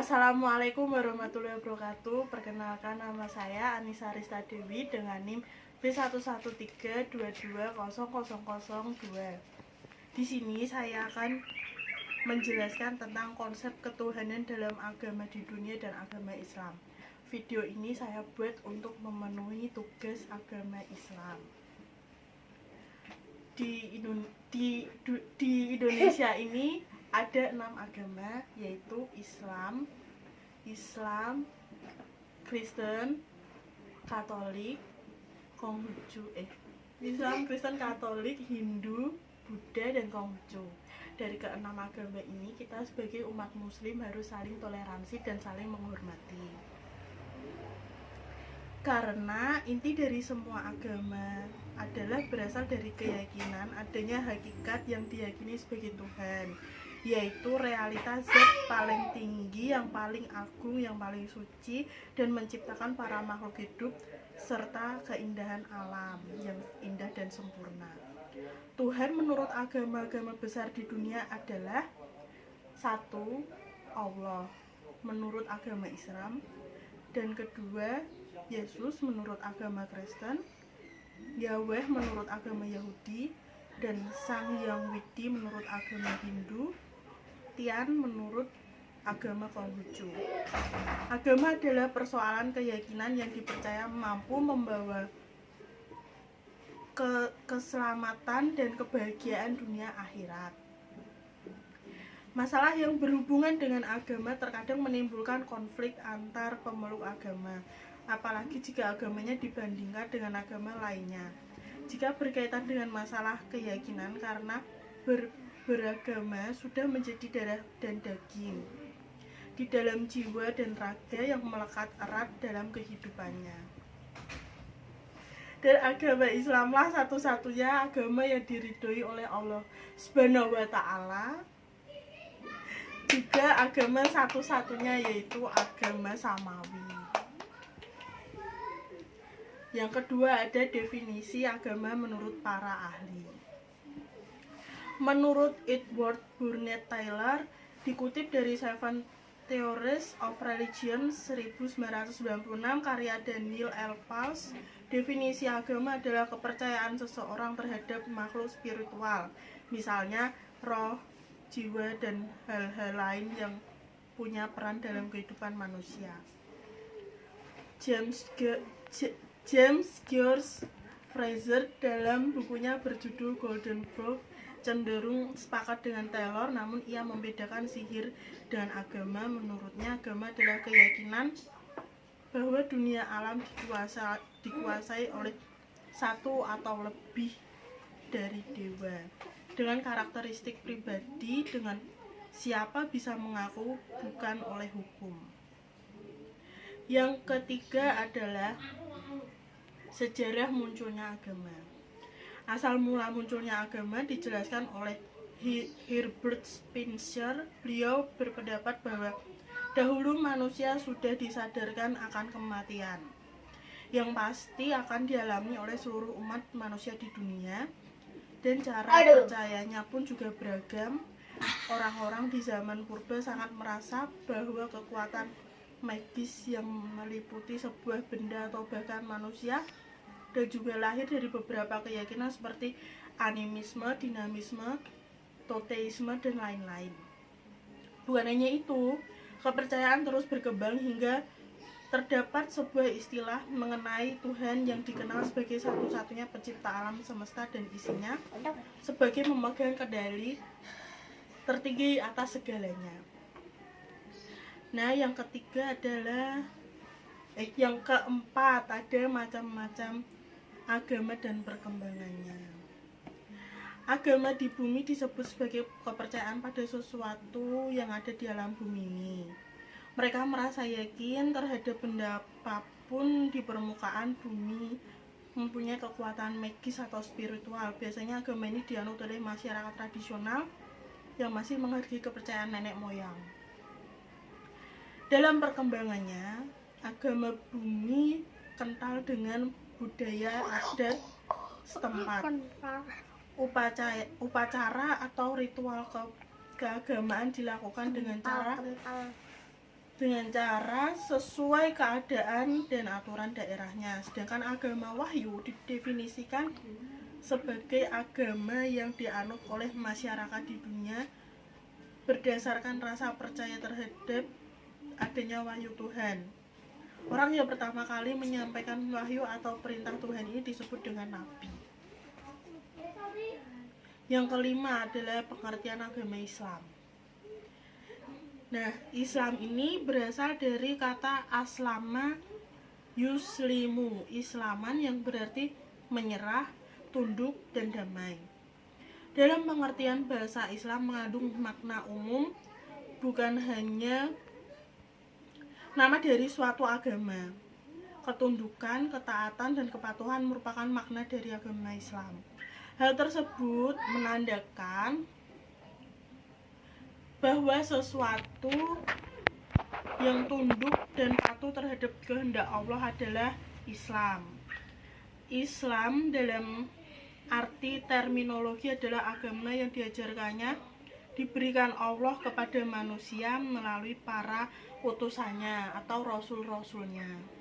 Assalamualaikum warahmatullahi wabarakatuh. Perkenalkan, nama saya Anissa Rista Dewi dengan NIM B113220002. Di sini saya akan menjelaskan tentang konsep ketuhanan dalam agama di dunia dan agama Islam. Video ini saya buat untuk memenuhi tugas agama Islam. Di Indonesia ini ada 6 agama, yaitu Islam, Kristen, Katolik, Hindu, Buddha, dan Konghucu. Dari keenam agama ini, kita sebagai umat muslim harus saling toleransi dan saling menghormati. Karena inti dari semua agama adalah berasal dari keyakinan adanya hakikat yang diyakini sebagai Tuhan, yaitu realitas zat paling tinggi, yang paling agung, yang paling suci, dan menciptakan para makhluk hidup serta keindahan alam yang indah dan sempurna. Tuhan menurut agama-agama besar di dunia adalah 1. Allah menurut agama Islam, dan kedua Yesus menurut agama Kristen, Yahweh menurut agama Yahudi, dan Sang Hyang Widi menurut agama Hindu, Tian menurut agama Konghucu. Agama adalah persoalan keyakinan yang dipercaya mampu membawa keselamatan dan kebahagiaan dunia akhirat. Masalah yang berhubungan dengan agama terkadang menimbulkan konflik antar pemeluk agama, apalagi jika agamanya dibandingkan dengan agama lainnya. Jika berkaitan dengan masalah keyakinan, karena beragama sudah menjadi darah dan daging di dalam jiwa dan raga yang melekat erat dalam kehidupannya. Dan agama Islamlah satu-satunya agama yang diridhoi oleh Allah Subhanahu wa Ta'ala. Juga agama satu-satunya, yaitu agama Samawi. Yang kedua, ada definisi agama menurut para ahli. Menurut Edward Burnett Taylor, dikutip dari Seven Theories of Religion 1996 karya Daniel L. Pals, definisi agama adalah kepercayaan seseorang terhadap makhluk spiritual, misalnya roh, jiwa, dan hal-hal lain yang punya peran dalam kehidupan manusia. James George Fraser dalam bukunya berjudul Golden Bough cenderung sepakat dengan Taylor, namun ia membedakan sihir dengan agama. Menurutnya, agama adalah keyakinan bahwa dunia alam dikuasai oleh satu atau lebih dari dewa dengan karakteristik pribadi, dengan siapa bisa mengaku bukan oleh hukum. Yang ketiga adalah sejarah munculnya agama. Asal mula munculnya agama dijelaskan oleh Herbert Spencer. Beliau berpendapat bahwa dahulu manusia sudah disadarkan akan kematian yang pasti akan dialami oleh seluruh umat manusia di dunia, dan cara percayanya pun juga beragam. Orang-orang di zaman purba sangat merasa bahwa kekuatan magis yang meliputi sebuah benda atau bahkan manusia, dan juga lahir dari beberapa keyakinan seperti animisme, dinamisme, toteisme, dan lain-lain. Bukan hanya itu, kepercayaan terus berkembang hingga terdapat sebuah istilah mengenai Tuhan yang dikenal sebagai satu-satunya pencipta alam semesta dan isinya, sebagai memegang kendali tertinggi atas segalanya. Nah, yang keempat ada macam-macam agama dan perkembangannya. Agama di bumi disebut sebagai kepercayaan pada sesuatu yang ada di alam bumi ini. Mereka merasa yakin terhadap benda apapun di permukaan bumi mempunyai kekuatan magis atau spiritual. Biasanya agama ini dianut oleh masyarakat tradisional yang masih menghargai kepercayaan nenek moyang. Dalam perkembangannya, agama bumi kental dengan budaya adat setempat. Upacara atau ritual keagamaan dilakukan dengan cara dengan cara sesuai keadaan dan aturan daerahnya. Sedangkan agama wahyu didefinisikan sebagai agama yang dianut oleh masyarakat di dunia berdasarkan rasa percaya terhadap adanya wahyu Tuhan. Orang yang pertama kali menyampaikan wahyu atau perintah Tuhan ini disebut dengan nabi. Yang kelima adalah pengertian agama Islam. Nah, Islam ini berasal dari kata aslama yuslimu, islaman, yang berarti menyerah, tunduk, dan damai. Dalam pengertian bahasa Islam mengandung makna umum, bukan hanya nama dari suatu agama. Ketundukan, ketaatan, dan kepatuhan merupakan makna dari agama Islam. Hal tersebut menandakan bahwa sesuatu yang tunduk dan patuh terhadap kehendak Allah adalah Islam. Islam dalam arti terminologi adalah agama yang diajarkannya, diberikan Allah kepada manusia melalui para utusannya atau rasul-rasulnya.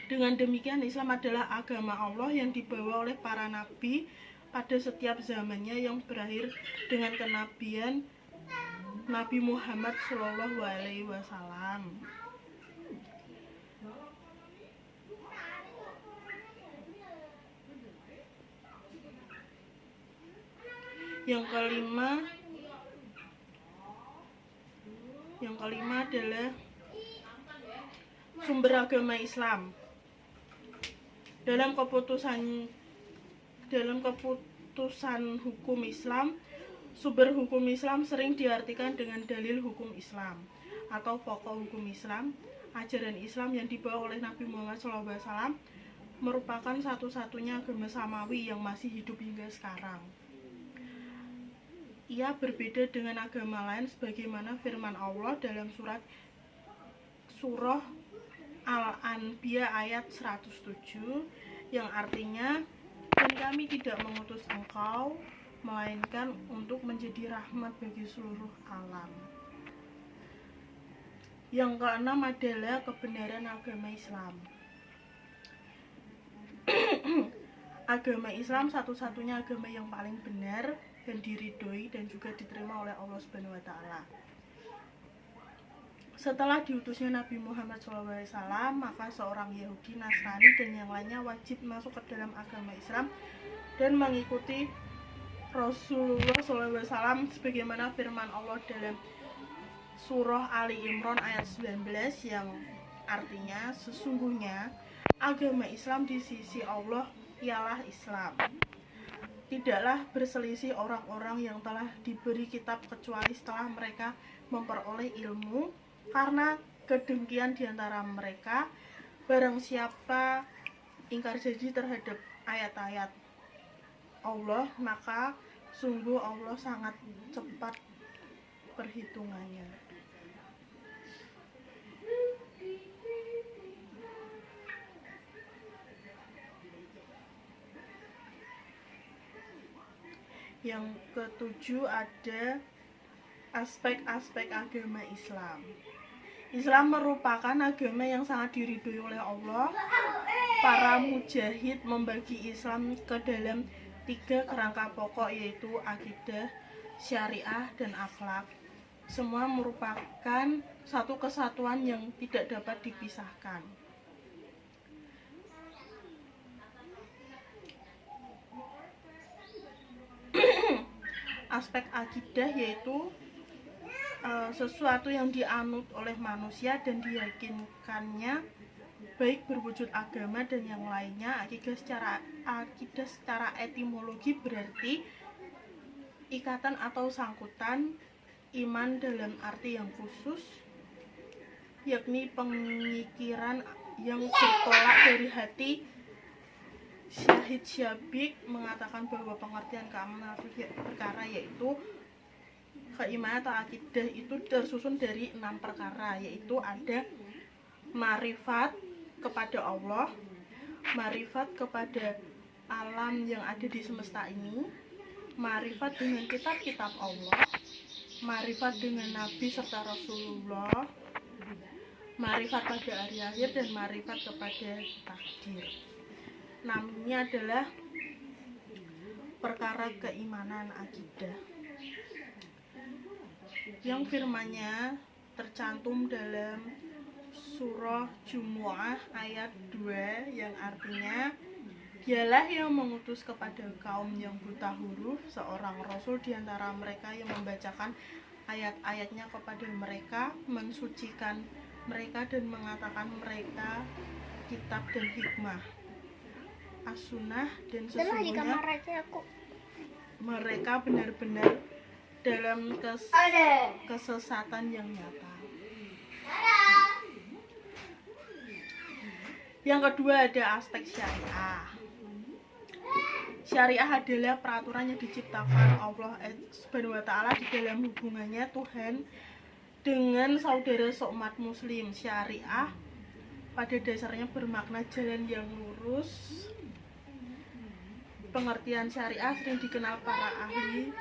Dengan demikian, Islam adalah agama Allah yang dibawa oleh para nabi pada setiap zamannya, yang berakhir dengan kenabian Nabi Muhammad SAW. Yang kelima adalah sumber agama Islam. Dalam keputusan hukum Islam, sumber hukum Islam sering diartikan dengan dalil hukum Islam atau pokok hukum Islam. Ajaran Islam yang dibawa oleh Nabi Muhammad SAW merupakan satu-satunya agama samawi yang masih hidup hingga sekarang. Ia berbeda dengan agama lain sebagaimana firman Allah dalam surah Al-Anbiya ayat 107 yang artinya, dan kami tidak mengutus engkau melainkan untuk menjadi rahmat bagi seluruh alam. Yang keenam adalah kebenaran agama Islam. Agama Islam satu-satunya agama yang paling benar dan diridhoi dan juga diterima oleh Allah Subhanahu wa taala. Setelah diutusnya Nabi Muhammad SAW, maka seorang Yahudi, Nasrani, dan yang lainnya wajib masuk ke dalam agama Islam dan mengikuti Rasulullah SAW sebagaimana firman Allah dalam surah Ali Imran ayat 19 yang artinya, sesungguhnya agama Islam di sisi Allah ialah Islam. Tidaklah berselisih orang-orang yang telah diberi kitab kecuali setelah mereka memperoleh ilmu, karena kedengkian di antara mereka. Barang siapa ingkar janji terhadap ayat-ayat Allah, maka sungguh Allah sangat cepat perhitungannya. Yang ketujuh ada aspek-aspek agama Islam. Islam merupakan agama yang sangat diridhoi oleh Allah. Para mujahid membagi Islam ke dalam 3 kerangka pokok, yaitu akidah, syariah, dan akhlak. Semua merupakan satu kesatuan yang tidak dapat dipisahkan. Aspek akidah yaitu sesuatu yang dianut oleh manusia dan diyakinkannya, baik berwujud agama dan yang lainnya. Akidah secara etimologi berarti ikatan atau sangkutan. Iman dalam arti yang khusus, yakni pemikiran yang bertolak dari hati. Syahid Syabik mengatakan bahwa pengertian keamanan perkara yaitu keimanan atau akidah itu tersusun dari 6 perkara, yaitu ada marifat kepada Allah, marifat kepada alam yang ada di semesta ini, marifat dengan kitab-kitab Allah, Ma'rifat dengan Nabi serta Rasulullah, ma'rifat pada hari akhir, dan ma'rifat kepada takdir. Namanya adalah perkara keimanan akidah, yang firmannya tercantum dalam surah Jumu'ah ayat 2 yang artinya, dialah yang mengutus kepada kaum yang buta huruf seorang rasul di antara mereka yang membacakan ayat-ayatnya kepada mereka, mensucikan mereka dan mengatakan mereka kitab dan hikmah, as-sunnah, dan sesungguhnya mereka benar-benar dalam kesesatan yang nyata. Yang kedua ada aspek syariah. Syariah adalah peraturan yang diciptakan Allah Subhanahu wa Ta'ala di dalam hubungannya Tuhan dengan saudara seumat muslim. Syariah pada dasarnya bermakna jalan yang lurus. Pengertian syariah sering dikenal para ahli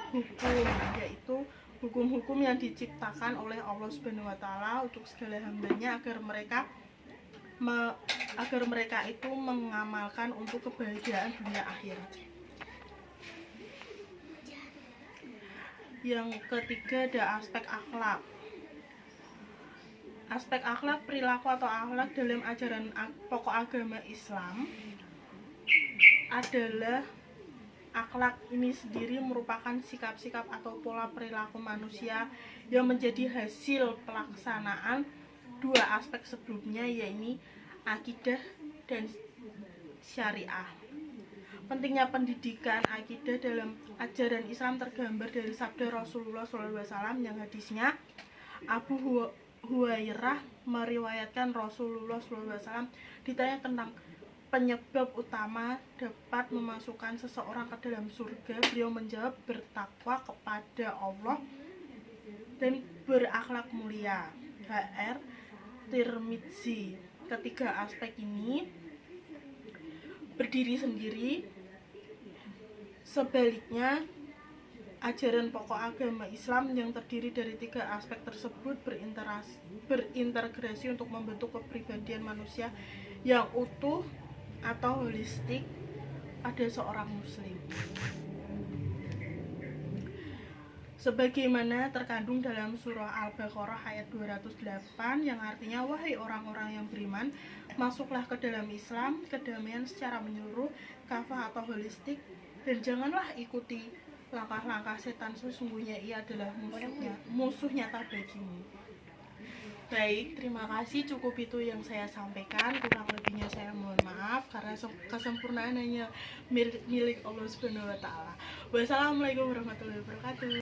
hukum, yaitu hukum-hukum yang diciptakan oleh Allah Subhanahu wa Ta'ala untuk segala hambanya agar mereka itu mengamalkan untuk kebahagiaan dunia akhirat. Yang ketiga ada aspek akhlak. Aspek akhlak, perilaku atau akhlak dalam ajaran pokok agama Islam adalah akhlak ini sendiri merupakan sikap-sikap atau pola perilaku manusia yang menjadi hasil pelaksanaan dua aspek sebelumnya, yaitu akidah dan syariah. Pentingnya pendidikan akidah dalam ajaran Islam tergambar dari sabda Rasulullah SAW yang hadisnya Abu Hurairah meriwayatkan Rasulullah SAW ditanya tentang penyebab utama dapat memasukkan seseorang ke dalam surga. Beliau menjawab, bertakwa kepada Allah dan berakhlak mulia. HR Tirmidzi. Ketiga aspek ini berdiri sendiri. Sebaliknya, ajaran pokok agama Islam yang terdiri dari tiga aspek tersebut berintegrasi untuk membentuk kepribadian manusia yang utuh atau holistik pada seorang muslim. Sebagaimana terkandung dalam surah Al-Baqarah ayat 208 yang artinya, wahai orang-orang yang beriman, masuklah ke dalam Islam, kedamaian secara menyeluruh, kafah atau holistik, dan janganlah ikuti langkah-langkah setan, sesungguhnya ia adalah musuh nyata bagimu. Baik, terima kasih, cukup itu yang saya sampaikan. Kurang lebihnya saya mohon maaf, karena kesempurnaan hanya milik Allah Subhanahu wa Ta'ala. Wassalamualaikum warahmatullahi wabarakatuh.